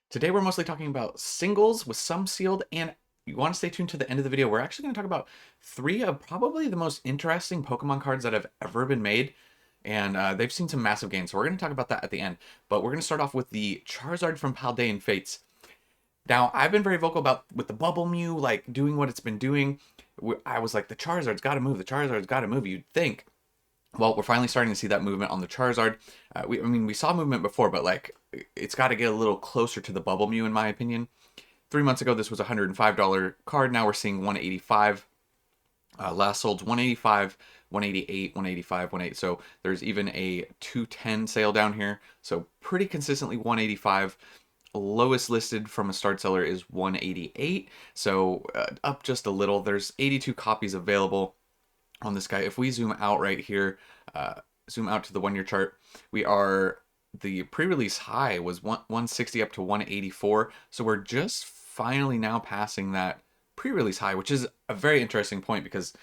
Today we're mostly talking about singles with some sealed, and you want to stay tuned to the end of the video. We're actually going to talk about three of probably the most interesting Pokemon cards that have ever been made, and they've seen some massive gains, so we're going to talk about that at the end. But we're going to start off with the Charizard from Paldean Fates. Now, I've been very vocal about with the Bubble Mew, like doing what it's been doing. I was like, the Charizard's got to move, the Charizard's got to move, you'd think. Well, we're finally starting to see that movement on the Charizard. I mean, we saw movement before, but like, it's got to get a little closer to the Bubble Mew, in my opinion. 3 months ago, this was a $105 card. Now we're seeing 185. Last sold 185, 188, 185, 180. So there's even a 210 sale down here. So pretty consistently 185. Lowest listed from a start seller is 188. So up just a little. There's 82 copies available on this guy. If we zoom out right here, zoom out to the 1 year chart, the pre-release high was 160 up to 184. So we're just finally now passing that pre-release high, which is a very interesting point because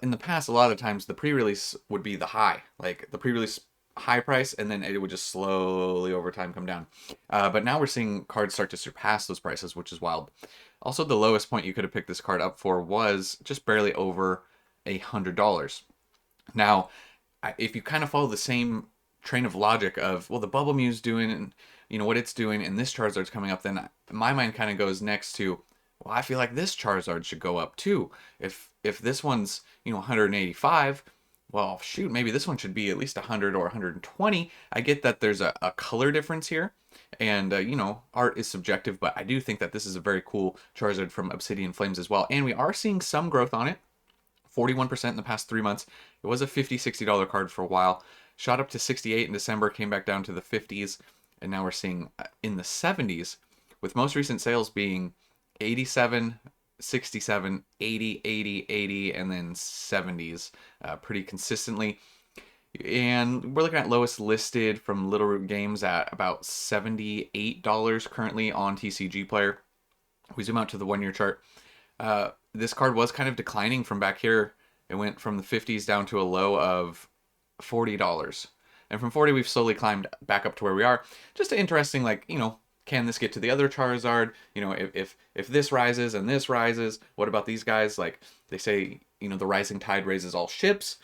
in the past, a lot of the times the pre-release would be the high, like the pre-release high price, and then it would just slowly over time come down. But now we're seeing cards start to surpass those prices, which is wild. Also, the lowest point you could have picked this card up for was just barely over $100. Now, if you kind of follow the same train of logic of, well, the Bubble Mew's doing and what it's doing, and this Charizard's coming up, then my mind kind of goes next to, well, I feel like this Charizard should go up too. If this one's 185, well, shoot, maybe this one should be at least 100 or 120. I get that there's a color difference here, and art is subjective, but I do think that this is a very cool Charizard from Obsidian Flames as well, and we are seeing some growth on it. 41% in the past 3 months. It was a $50, $60 card for a while. Shot up to 68 in December, came back down to the 50s, and now we're seeing in the 70s, with most recent sales being 87, 67, 80, 80, 80, and then 70s pretty consistently. And we're looking at lowest listed from Little Root Games at about $78 currently on TCG Player. We zoom out to the 1 year chart. This card was kind of declining from back here. It went from the 50s down to a low of $40. And from 40, we've slowly climbed back up to where we are. Just interesting, like, can this get to the other Charizard? If this rises and this rises, what about these guys? Like, they say, the rising tide raises all ships.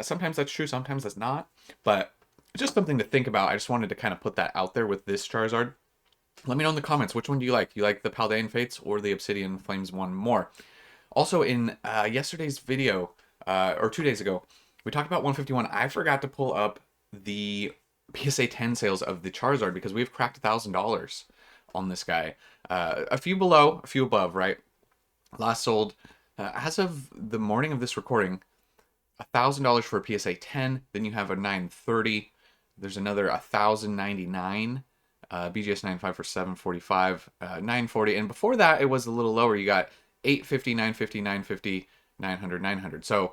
Sometimes that's true, sometimes that's not. But just something to think about. I just wanted to kind of put that out there with this Charizard. Let me know in the comments, which one do you like? Do you like the Paldean Fates or the Obsidian Flames one more? Also, in yesterday's video, or 2 days ago, we talked about 151. I forgot to pull up the PSA 10 sales of the Charizard because we've cracked $1,000 on this guy. A few below, a few above, right? Last sold, as of the morning of this recording, $1,000 for a PSA 10. Then you have a 930. There's another 1,099. BGS 95 for 745, 940, and before that it was a little lower. You got 850, 950, 950, 900, 900. So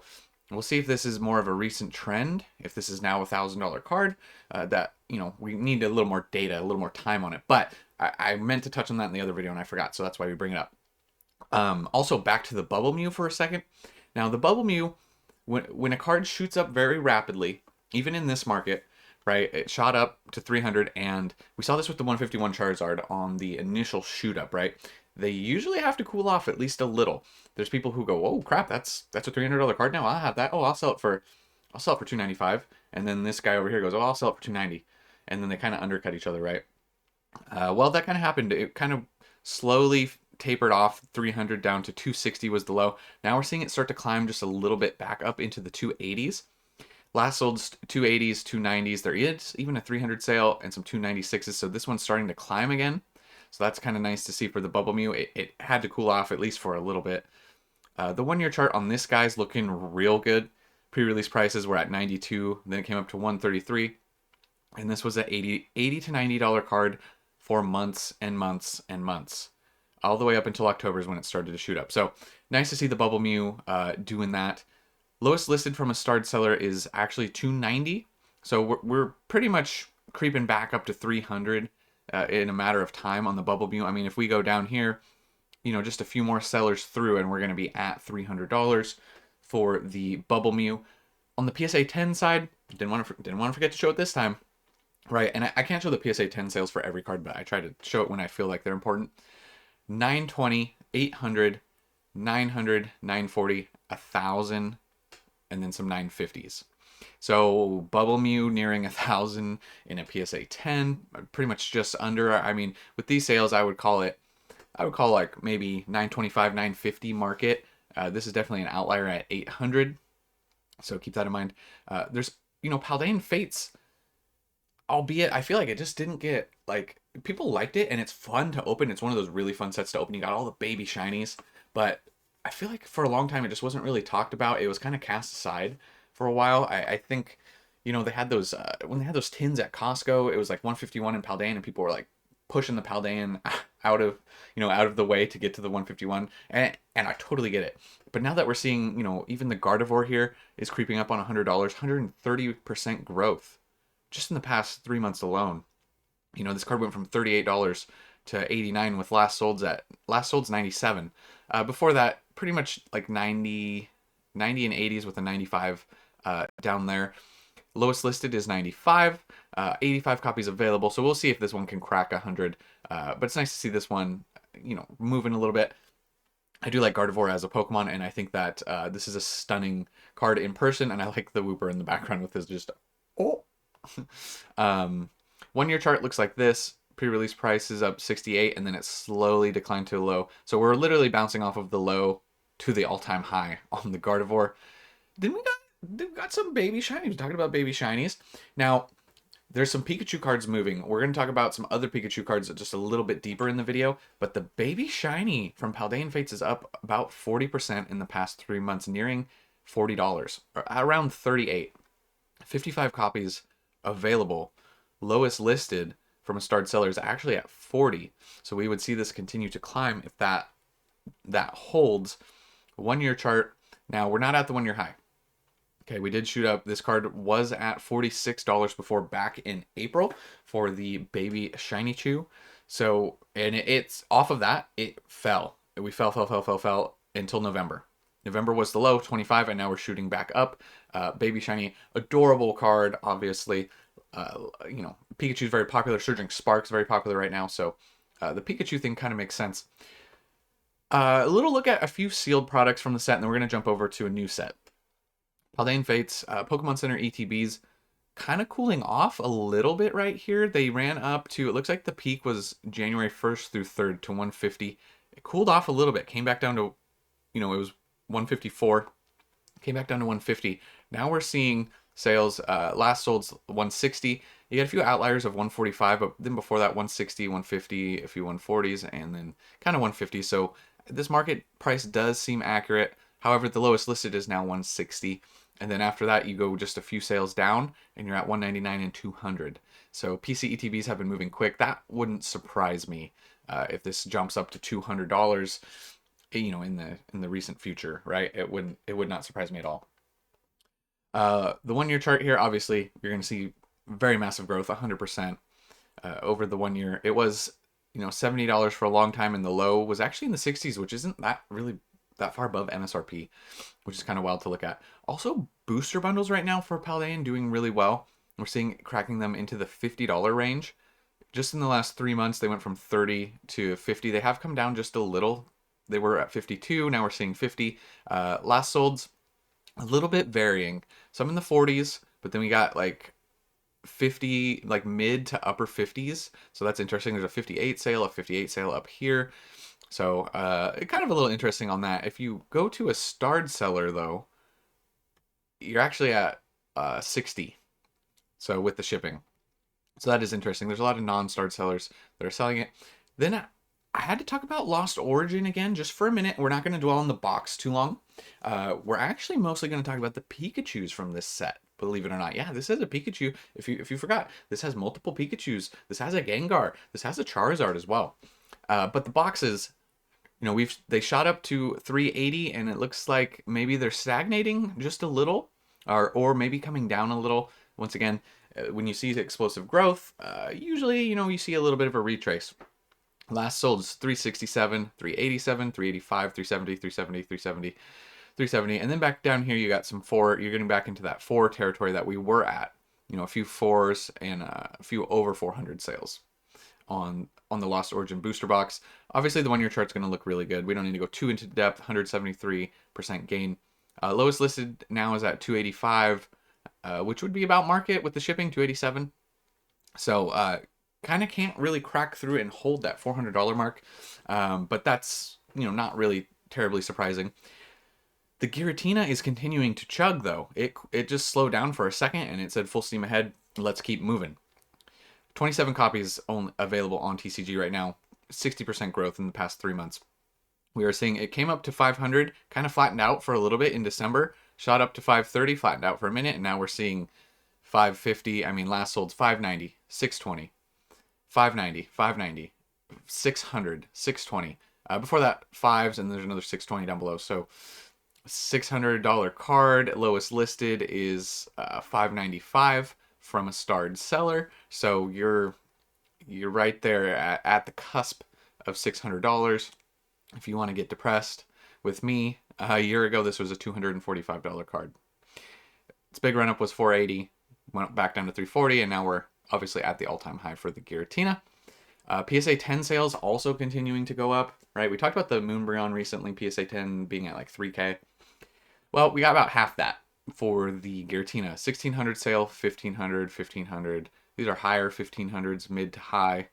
we'll see if this is more of a recent trend. If this is now $1,000 card, that we need a little more data, a little more time on it. But I meant to touch on that in the other video and I forgot, so that's why we bring it up. Also, back to the Bubble Mew for a second. Now, the Bubble Mew, when a card shoots up very rapidly, even in this market, right? It shot up to 300, and we saw this with the 151 Charizard on the initial shoot up, right? They usually have to cool off at least a little. There's people who go, "Oh crap, that's a $300 card now. I'll have that. Oh, I'll sell it for $295." And then this guy over here goes, "Oh, I'll sell it for 290." And then they kind of undercut each other, right? Well, that kind of happened. It kind of slowly tapered off. 300 down to 260 was the low. Now we're seeing it start to climb just a little bit back up into the 280s. Last sold 280s, 290s. There is even a 300 sale and some 296s. So this one's starting to climb again. So that's kind of nice to see for the Bubble Mew. It had to cool off at least for a little bit. The 1 year chart on this guy's looking real good. Pre-release prices were at 92. Then it came up to 133. And this was an 80 to $90 card for months and months and months. All the way up until October is when it started to shoot up. So nice to see the Bubble Mew doing that. Lowest listed from a starred seller is actually 290. So we're pretty much creeping back up to 300 in a matter of time on the Bubble Mew. I mean, if we go down here, just a few more sellers through and we're going to be at $300 for the Bubble Mew. On the PSA 10 side, didn't want to forget to show it this time. right? And I can't show the PSA 10 sales for every card, but I try to show it when I feel like they're important. 920, 800, 900, 940, 1,000, and then some 950s. So Bubble Mew nearing 1,000 in a PSA 10, pretty much just under. I mean, with these sales, I would call like maybe 925, 950 market. This is definitely an outlier at 800, so keep that in mind. There's, Paldean Fates, albeit I feel like it just didn't get, like, people liked it and it's fun to open. It's one of those really fun sets to open. You got all the baby shinies, but I feel like for a long time it just wasn't really talked about. It was kind of cast aside for a while. I think, they had those when they had those tins at Costco, it was like 151 in Paldean, and people were like pushing the Paldean out of out of the way to get to the 151, and I totally get it. But now that we're seeing, even the Gardevoir here is creeping up on $100, 130% growth just in the past 3 months alone. This card went from $38 to 89 with last sold's 97. Before that, pretty much like 90 and 80s with a 95 down there. Lowest listed is 95. 85 copies available, so we'll see if this one can crack 100. But it's nice to see this one, moving a little bit. I do like Gardevoir as a Pokemon, and I think that this is a stunning card in person, and I like the Wooper in the background with his just, oh. 1 year chart looks like this. Pre-release price is up 68, and then it slowly declined to a low. So we're literally bouncing off of the low to the all-time high on the Gardevoir. Then we got some baby shinies. We're talking about baby shinies. Now, there's some Pikachu cards moving. We're going to talk about some other Pikachu cards just a little bit deeper in the video, but the baby shiny from Paldean Fates is up about 40% in the past 3 months, nearing $40, or around 38. 55 copies available. Lowest listed from a starred seller is actually at 40. So we would see this continue to climb if that holds. 1 year chart. Now, we're not at the 1 year high. Okay, we did shoot up. This card was at $46 before, back in April, for the baby shiny chew. So, and it's off of that, it fell. We fell until November. November was the low, 25, and now we're shooting back up. Baby shiny, adorable card, obviously. Pikachu is very popular. Surging Spark's very popular right now, so the Pikachu thing kind of makes sense. A little look at a few sealed products from the set, and then we're going to jump over to a new set. Paldean Fates, Pokemon Center ETBs, kind of cooling off a little bit right here. They ran up to, it looks like the peak was January 1st through 3rd to 150. It cooled off a little bit, came back down to, it was 154, came back down to 150. Now we're seeing sales, last sold's 160. You get a few outliers of 145, but then before that 160, 150, a few 140s, and then kind of 150. So this market price does seem accurate. However, the lowest listed is now 160. And then after that, you go just a few sales down, and you're at 199 and 200. So PC ETBs have been moving quick. That wouldn't surprise me if this jumps up to $200, in the recent future, right? It would not surprise me at all. The 1 year chart here, obviously, you're going to see very massive growth, 100% over the 1 year. It was, $70 for a long time, and the low was actually in the 60s, which isn't that really that far above MSRP, which is kind of wild to look at. Also, booster bundles right now for Paldean doing really well. We're seeing cracking them into the $50 range. Just in the last 3 months, they went from 30 to 50. They have come down just a little. They were at 52. Now we're seeing 50. Last sold's a little bit varying. Some in the 40s, but then we got like 50, like mid to upper 50s. So that's interesting. There's a 58 sale, a 58 sale up here. So kind of a little interesting on that. If you go to a starred seller, though, you're actually at 60. So with the shipping. So that is interesting. There's a lot of non-starred sellers that are selling it. Then I had to talk about Lost Origin again just for a minute. We're not going to dwell on the box too long. We're actually mostly going to talk about the Pikachus from this set, believe it or not. Yeah, this has a Pikachu. If you forgot, this has multiple Pikachus. This has a Gengar. This has a Charizard as well. But the boxes, they shot up to 380, and it looks like maybe they're stagnating just a little, or maybe coming down a little. Once again, when you see explosive growth, usually, you see a little bit of a retrace. Last sold is 367, 387, 385, 370, 370, 370, 370. And then back down here, you got some 4. You're getting back into that 4 territory that we were at a few fours and a few over 400 sales on the Lost Origin booster box. Obviously, the 1 year chart's going to look really good. We don't need to go too into depth. 173% gain. Lowest listed now is at 285, which would be about market with the shipping, 287. So kind of can't really crack through and hold that $400 mark, but that's not really terribly surprising. The Giratina is continuing to chug though. It just slowed down for a second and it said full steam ahead. Let's keep moving. 27 copies only available on TCG right now. 60% growth in the past 3 months. We are seeing it came up to 500, kind of flattened out for a little bit in December, shot up to 530, flattened out for a minute, and now we're seeing 550. I mean, last sold 590, 620, 590, 590, 600, 620. Before that, fives, and there's another 620 down below. So $600 card, lowest listed is 595 from a starred seller. So you're right there at the cusp of $600. If you want to get depressed with me, a year ago this was a $245 card. Its big run up was 480, went back down to 340, and now we're obviously at the all-time high for the Giratina. PSA 10 sales also continuing to go up, right? We talked about the Moonbryon recently, PSA 10 being at like 3K. Well, we got about half that for the Giratina. 1600 sale, 1500, 1500. These are higher 1500s, mid to high.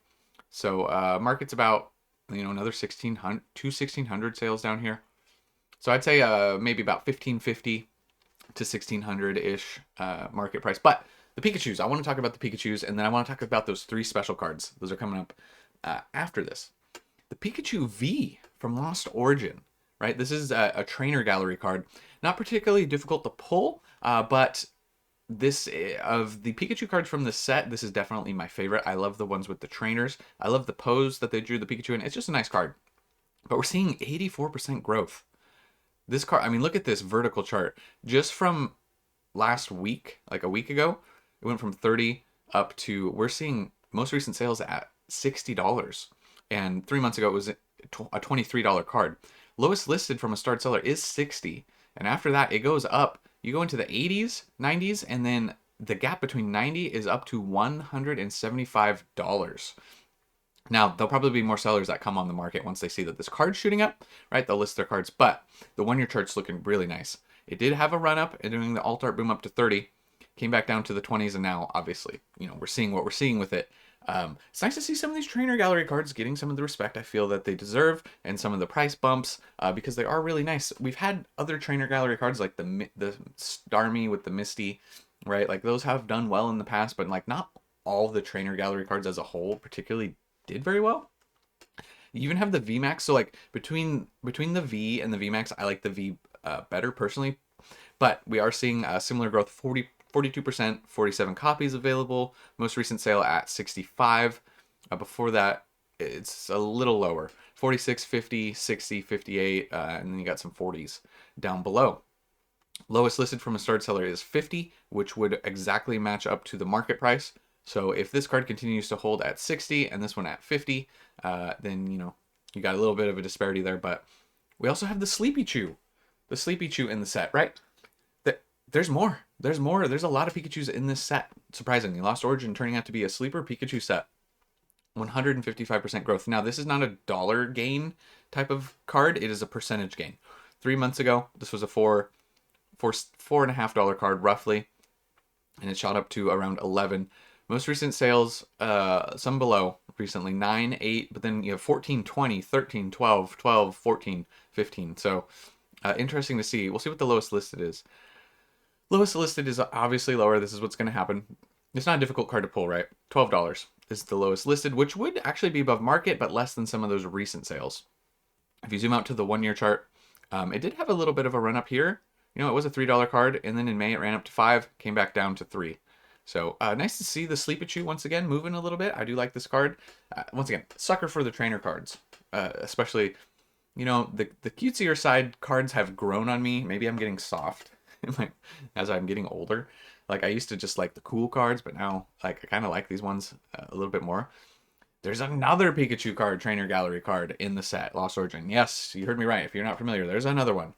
So market's about, another 1600, 1600 sales down here. So I'd say maybe about 1550 to 1600-ish market price. But the Pikachus, I want to talk about the Pikachus, and then I want to talk about those 3 special cards. Those are coming up after this. The Pikachu V from Lost Origin, right? This is a trainer gallery card. Not particularly difficult to pull, but this of the Pikachu cards from this set, this is definitely my favorite. I love the ones with the trainers. I love the pose that they drew the Pikachu in. It's just a nice card. But we're seeing 84% growth. This card, I mean, look at this vertical chart. Just from last week, like a week ago, it went from 30 up to, we're seeing most recent sales at $60. And 3 months ago, it was a $23 card. Lowest listed from a starred seller is 60. And after that, it goes up. You go into the 80s, 90s, and then the gap between 90 is up to $175. Now, there'll probably be more sellers that come on the market once they see that this card's shooting up, right? They'll list their cards, but the 1 year chart's looking really nice. It did have a run up and doing the alt art boom up to 30, came back down to the 20s, and now obviously, we're seeing what we're seeing with it. It's nice to see some of these trainer gallery cards getting some of the respect I feel that they deserve, and some of the price bumps, because they are really nice. We've had other trainer gallery cards like the Starmie with the Misty, right? Like those have done well in the past, but like not all the trainer gallery cards as a whole particularly did very well. You even have the VMAX, so like between the V and the VMAX, I like the V better personally, but we are seeing similar growth. 42%, 47 copies available. Most recent sale at 65. Before that, it's a little lower. 46, 50, 60, 58, and then you got some 40s down below. Lowest listed from a starred seller is 50, which would exactly match up to the market price. So if this card continues to hold at 60 and this one at 50, then you got a little bit of a disparity there. But we also have the Sleepy Chew in the set, right? There's more. There's a lot of Pikachus in this set. Surprisingly, Lost Origin turning out to be a sleeper Pikachu set. 155% growth. Now, this is not a dollar gain type of card. It is a percentage gain. 3 months ago, this was a $4.50 card roughly, and it shot up to around 11. Most recent sales, some below recently, 9, 8, but then you have 14, 20, 13, 12, 12, 14, 15. So interesting to see. We'll see what the lowest listed is. Lowest listed is obviously lower. This is what's going to happen. It's not a difficult card to pull, right? $12 is the lowest listed, which would actually be above market, but less than some of those recent sales. If you zoom out to the 1 year chart, it did have a little bit of a run up here. It was a $3 card, and then in May it ran up to 5, came back down to 3. So nice to see the Sleepachu once again moving a little bit. I do like this card. Once again, sucker for the trainer cards, especially, the cutesier side cards have grown on me. Maybe I'm getting soft. As I'm getting older. Like I used to just like the cool cards, but now like I kind of like these ones a little bit more. There's another Pikachu card, trainer gallery card in the set, Lost Origin. Yes, you heard me right. If you're not familiar, there's another one.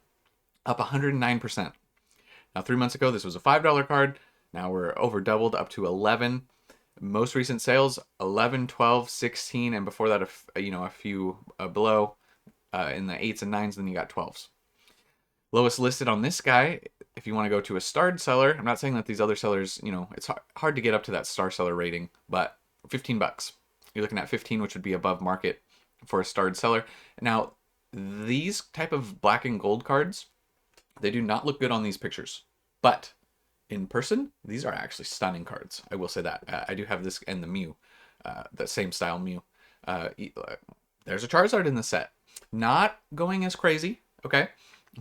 Up 109%. Now 3 months ago, this was a $5 card. Now we're over doubled up to 11. Most recent sales 11, 12, 16, and before that, a few below in the 8s and 9s, then you got 12s. Lowest listed on this guy, if you want to go to a starred seller, I'm not saying that these other sellers, it's hard to get up to that star seller rating, but 15 bucks. You're looking at 15, which would be above market for a starred seller. Now, these type of black and gold cards, they do not look good on these pictures, but in person, these are actually stunning cards. I will say that. I do have this and the Mew, that same style Mew. There's a Charizard in the set. Not going as crazy, okay?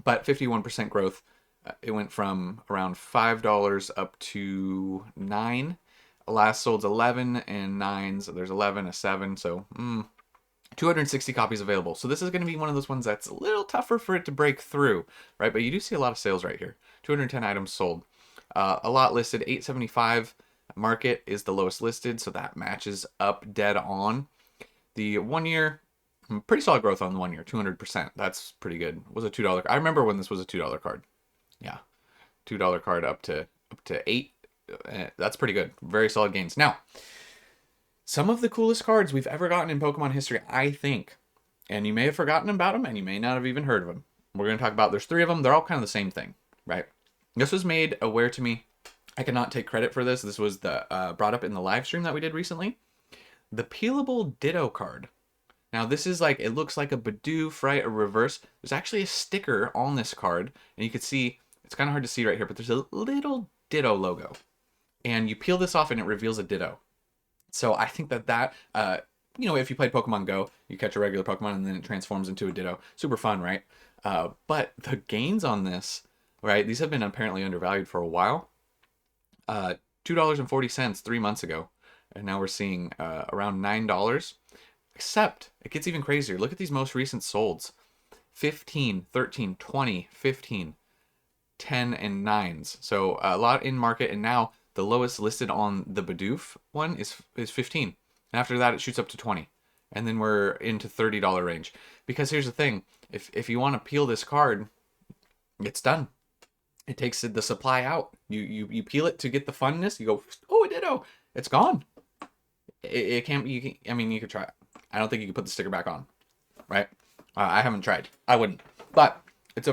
But 51% growth. It went from around $5 up to $9. Last sold's 11 and 9s. There's 11, a 7, so 260 copies available. So this is going to be one of those ones that's a little tougher for it to break through, right? But you do see a lot of sales right here. 210 items sold. A lot listed, 875. Market is the lowest listed, so that matches up dead on. The 1 year, pretty solid growth on the 1 year, 200%. That's pretty good. It was a $2. I remember when this was a $2 card. Yeah, $2 card up to 8. That's pretty good. Very solid gains. Now, some of the coolest cards we've ever gotten in Pokemon history, I think, and you may have forgotten about them, and you may not have even heard of them. We're going to talk about, there's 3 of them. They're all kind of the same thing, right? This was made aware to me. I cannot take credit for this. This was brought up in the live stream that we did recently. The peelable Ditto card. Now this is like, it looks like a Bidoof, right? A reverse. There's actually a sticker on this card, and you can see, it's kind of hard to see right here, but there's a little Ditto logo. And you peel this off and it reveals a Ditto. So I think that, if you played Pokemon Go, you catch a regular Pokemon and then it transforms into a Ditto. Super fun, right? But the gains on this, right? These have been apparently undervalued for a while. $2.40 3 months ago. And now we're seeing around $9. Except, it gets even crazier. Look at these most recent solds. 15, 13, 20, 15, 10, and 9s. So a lot in market, and now the lowest listed on the Bidoof one is 15. And after that, it shoots up to 20. And then we're into $30 range. Because here's the thing. If you want to peel this card, it's done. It takes the supply out. You peel it to get the funness. You go, oh, a Ditto. It's gone. It can't be, you could try it. I don't think you can put the sticker back on, right? I haven't tried. I wouldn't. But it's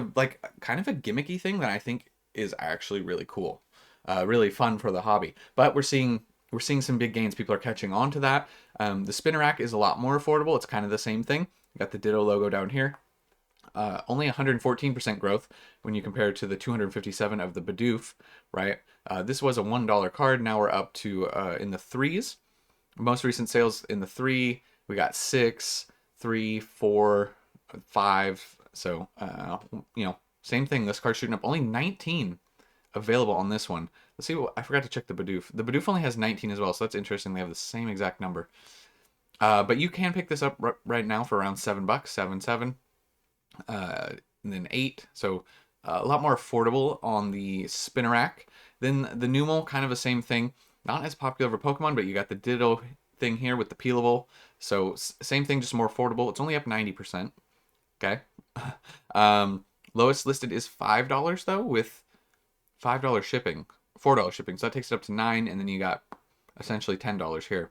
kind of a gimmicky thing that I think is actually really cool. Really fun for the hobby. But we're seeing some big gains. People are catching on to that. The spinner rack is a lot more affordable. It's kind of the same thing. You got the Ditto logo down here. Only 114% growth when you compare it to the 257 of the Bidoof, right? This was a $1 card. Now we're up to in the 3s. Most recent sales in the 3. We got 6, 3, 4, 5. So, same thing. This card's shooting up. Only 19 available on this one. Let's see. I forgot to check the Bidoof. The Bidoof only has 19 as well, so that's interesting. They have the same exact number. But you can pick this up right now for around $7, 7, and then 8. So a lot more affordable on the Spinnerack. Then the Numel, kind of the same thing. Not as popular for Pokemon, but you got the Ditto thing here with the peelable. So same thing, just more affordable. It's only up 90%. Okay. Lowest listed is $5 though, with $5 shipping, $4 shipping. So that takes it up to $9, and then you got essentially $10 here.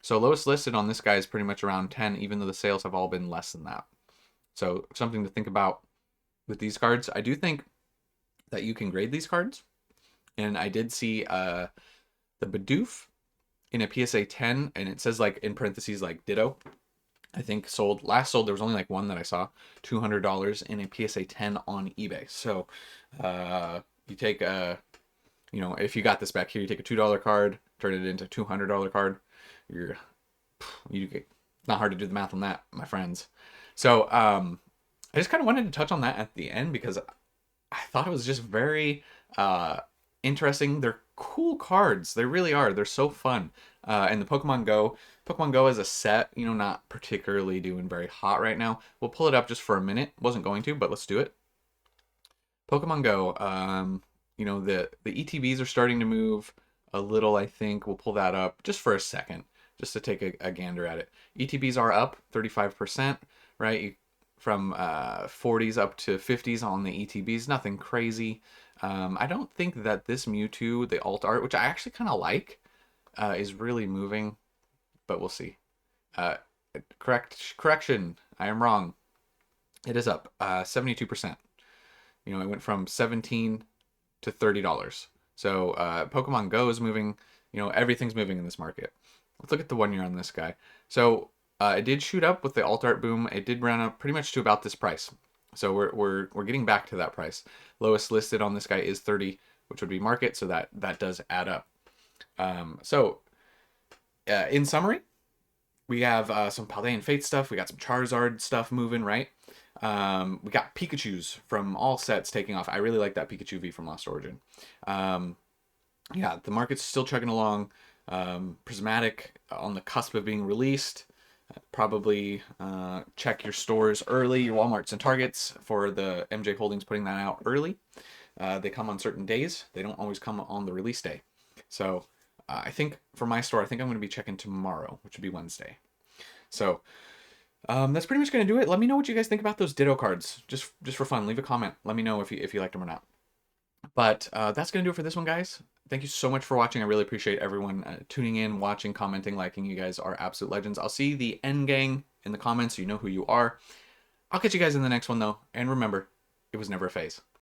So lowest listed on this guy is pretty much around 10, even though the sales have all been less than that. So something to think about with these cards. I do think that you can grade these cards, and I did see the Bidoof in a PSA 10, and it says in parentheses Ditto. I think last sold, there was only one that I saw, $200 in a PSA 10 on eBay. So you take if you got this back here, you take a $2 card, turn it into a $200 card. It's not hard to do the math on that, my friends. So I just kind of wanted to touch on that at the end because I thought it was just very interesting. They're cool cards. They really are. They're so fun. And the Pokemon Go as a set, not particularly doing very hot right now. We'll pull it up just for a minute. Wasn't going to, but let's do it. Pokemon Go, the ETBs are starting to move a little, I think. We'll pull that up just for a second, just to take a gander at it. ETBs are up 35%, right? From 40s up to 50s on the ETBs. Nothing crazy. I don't think that this Mewtwo, the alt art, which I actually kind of like, is really moving, but we'll see. Uh, correction, I am wrong. It is up 72%. You know, it went from 17 to $30. So Pokemon Go is moving. You know, everything's moving in this market. Let's look at the 1 year on this guy. So it did shoot up with the alt art boom. It did run up pretty much to about this price. So we're getting back to that price. Lowest listed on this guy is 30, which would be market. So that does add up. In summary, we have some Paldean Fates stuff. We got some Charizard stuff moving, right? We got Pikachus from all sets taking off. I really like that Pikachu V from Lost Origin. Yeah, the market's still chugging along. Prismatic on the cusp of being released. Probably check your stores early, your Walmarts and Targets, for the MJ Holdings putting that out early. They come on certain days. They don't always come on the release day. So I think for my store, I think I'm going to be checking tomorrow, which would be Wednesday. So that's pretty much going to do it. Let me know what you guys think about those Ditto cards. Just for fun, leave a comment. Let me know if you liked them or not. But that's going to do it for this one, guys. Thank you so much for watching. I really appreciate everyone tuning in, watching, commenting, liking. You guys are absolute legends. I'll see the N gang in the comments so you know who you are. I'll catch you guys in the next one, though. And remember, it was never a phase.